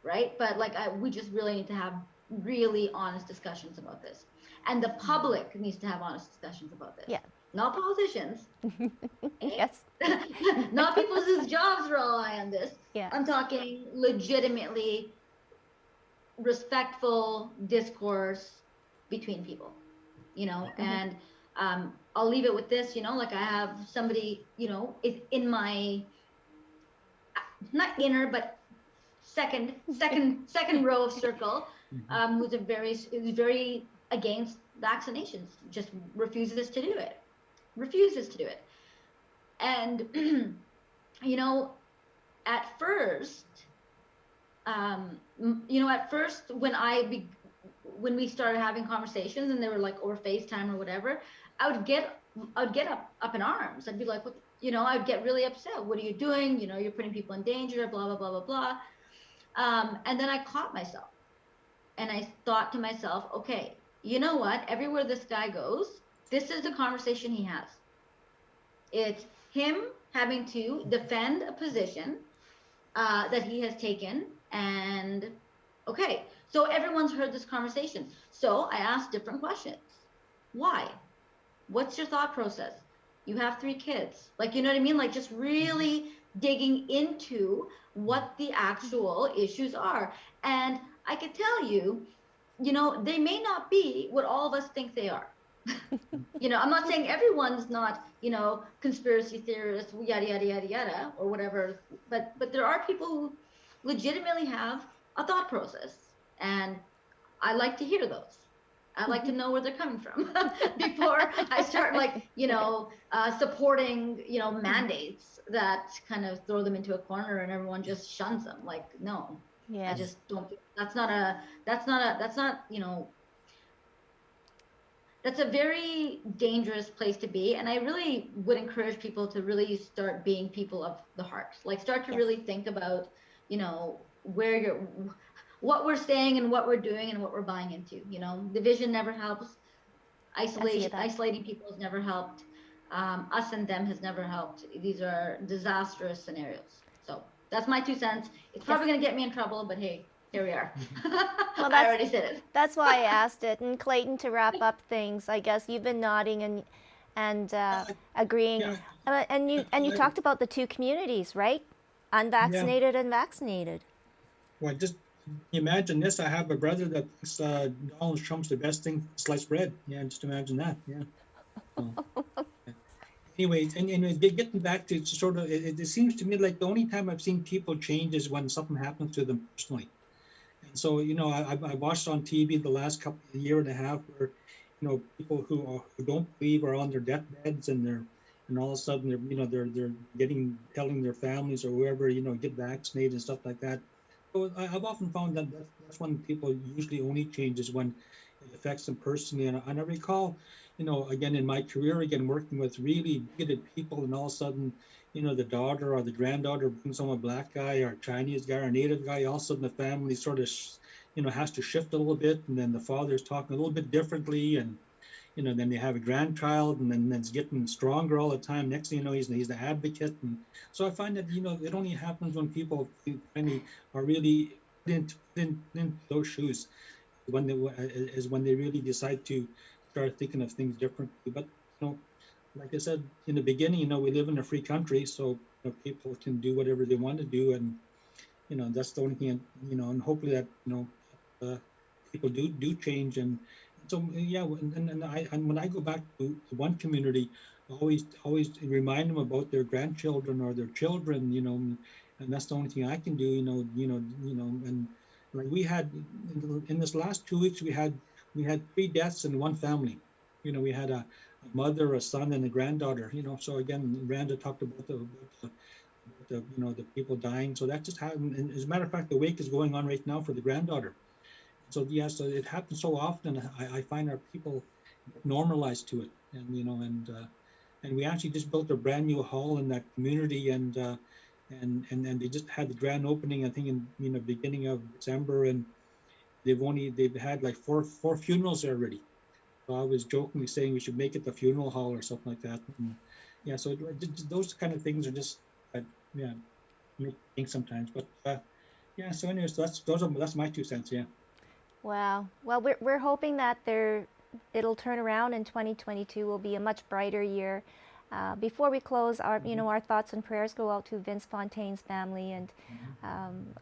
right? But we just really need to have really honest discussions about this. And the public needs to have honest discussions about this. Yeah. Not politicians. Yes. Not people whose jobs rely on this. Yeah. I'm talking legitimately respectful discourse between people, and I'll leave it with this, like, I have somebody, is in my, not inner, but second row of circle, who's very against vaccinations, just refuses to do it. And at first when we started having conversations and they were like over FaceTime or whatever, I would get up in arms. I'd be like, what, I'd get really upset. What are you doing? You're putting people in danger, blah, blah, blah, blah, blah. And then I caught myself and I thought to myself, okay, you know what? Everywhere this guy goes, this is the conversation he has. It's him having to defend a position that he has taken. And okay, so everyone's heard this conversation. So I asked different questions. Why? What's your thought process? You have 3 kids. Like, you know what I mean? Like, just really digging into what the actual issues are. And I could tell you, they may not be what all of us think they are. I'm not saying everyone's not, conspiracy theorists, yada, yada, yada, yada, or whatever. But there are people who legitimately have a thought process. And I like to hear those. I like to know where they're coming from before I start supporting, mandates that kind of throw them into a corner and everyone just shuns them. Like, no, I Yes. just don't. That's a very dangerous place to be. And I really would encourage people to really start being people of the heart, like start to Yes. really think about, what we're saying and what we're doing and what we're buying into. Division never helps. Isolating people has never helped. Us and them has never helped. These are disastrous scenarios. So that's my 2 cents. It's probably going to get me in trouble, but hey, here we are. Well, I already said it. That's why I asked it. And Clayton, to wrap up things, I guess you've been nodding and agreeing. Yeah, And you talked about the two communities, right? Unvaccinated and vaccinated. well, just imagine this. I have a brother that thinks Donald Trump's the best thing for sliced bread. Yeah, just imagine that. Yeah. So, anyways, and getting back to sort of, it seems to me like the only time I've seen people change is when something happens to them personally. And so, I watched on TV the last year and a half where, people who don't believe are on their deathbeds and all of a sudden they're telling their families or whoever, get vaccinated and stuff like that. So I've often found that that's when people usually only change is when it affects them personally. And I recall, again in my career, again working with really bigoted people, and all of a sudden, the daughter or the granddaughter brings home a black guy or a Chinese guy or a native guy. All of a sudden, the family sort of, has to shift a little bit, and then the father's talking a little bit differently, and then they have a grandchild, and then it's getting stronger all the time. Next thing you know, he's the advocate, and so I find that it only happens when people finally are really in those shoes, when they really decide to start thinking of things differently. But like I said in the beginning, we live in a free country, so people can do whatever they want to do, and that's the only thing. And hopefully that people do change. And so yeah, and when I go back to one community, always remind them about their grandchildren or their children, and that's the only thing I can do, and like we had in this last 2 weeks, we had 3 deaths in one family. We had a mother, a son, and a granddaughter. So again, Randa talked about the people dying. So that just happened. And as a matter of fact, the wake is going on right now for the granddaughter. So yeah, so it happens so often. I find our people normalized to it, and we actually just built a brand new hall in that community, and they just had the grand opening, I think, in beginning of December, and they've had like four funerals already. So I was jokingly saying we should make it the funeral hall or something like that. And yeah, so those kind of things are just yeah, make me think sometimes. But yeah, so anyways, that's my 2 cents. Yeah. Wow. Well, we're hoping that it'll turn around, and 2022 will be a much brighter year. Before we close, our thoughts and prayers go out to Vince Fontaine's family, and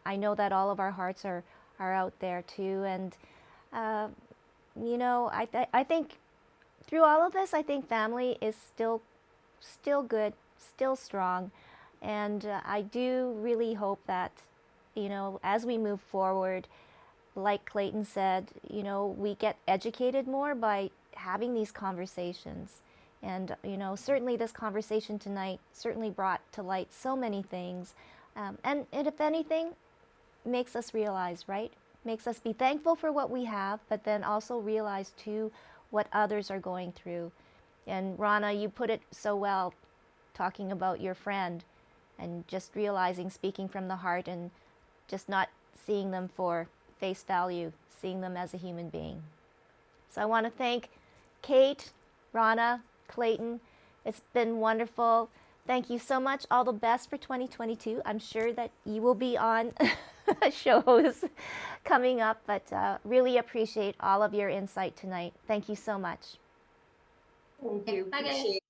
I know that all of our hearts are out there too. And I think through all of this, I think family is still good, still strong, and I do really hope that as we move forward, like Clayton said, we get educated more by having these conversations. And, certainly this conversation tonight certainly brought to light so many things. And if anything, makes us realize, right? Makes us be thankful for what we have, but then also realize, too, what others are going through. And Rana, you put it so well, talking about your friend and just realizing, speaking from the heart, and just not seeing them for face value, seeing them as a human being. So I want to thank Kate, Rana, Clayton. It's been wonderful. Thank you so much. All the best for 2022. I'm sure that you will be on shows coming up, but really appreciate all of your insight tonight. Thank you so much. Thank you. Bye, guys. Appreciate